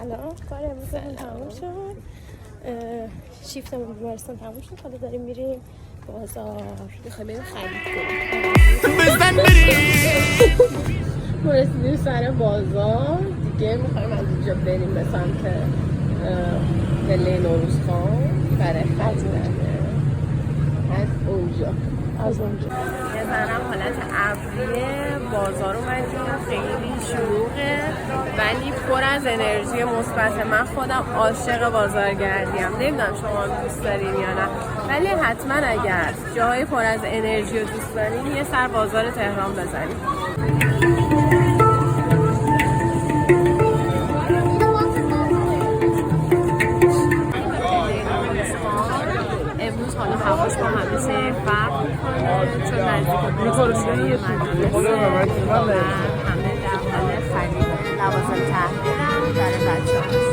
الان کار امروزمون تموم شد، شیفتمون بیمارستان تموم شد. حالا داریم میریم بازار، میخوایم بریم خرید کنیم. ما رسیدیم سر بازار دیگه، میخوایم از اینجا بریم به سمت پله نوروزخان برای خرید از اونجا یه ذرم حالت ابریه بازار اومدیم، خیلی شلوغه ولی پر از انرژی مثبت. من خودم عاشق بازارگردیم، نمیدونم شما دوست دارین یا نه، ولی حتما اگر جاهای پر از انرژی رو دوست دارین یه سر بازار تهران بزنید. امروز حالا هواش با همیشه فرق میکنه چون نزدیک بازارشایی مدرسه و همه در حال خرید لوازم تحریرم برای بچه‌ها.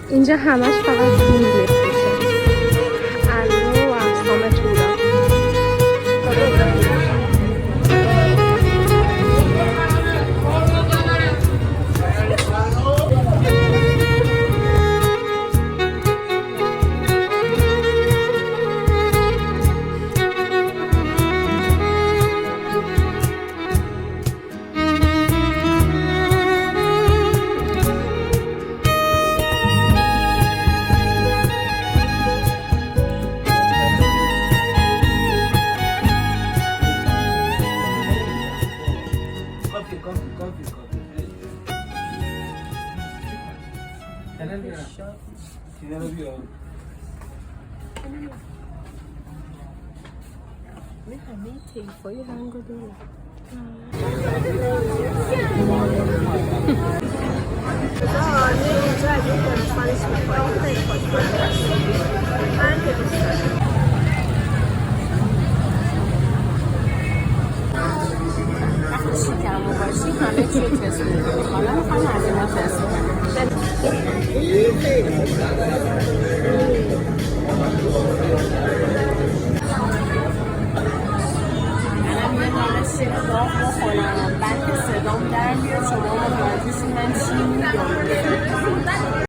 اینجا همش فقط پول میفروشه، الو و اقسام تولا. همه تیفای رنگ رو داره. اینجا از این دانشمندش میکنیم خیلی خوشمزه است. من که دوست دارم. وقتی شکم رو باشی همه چی تست میکنیم. حالا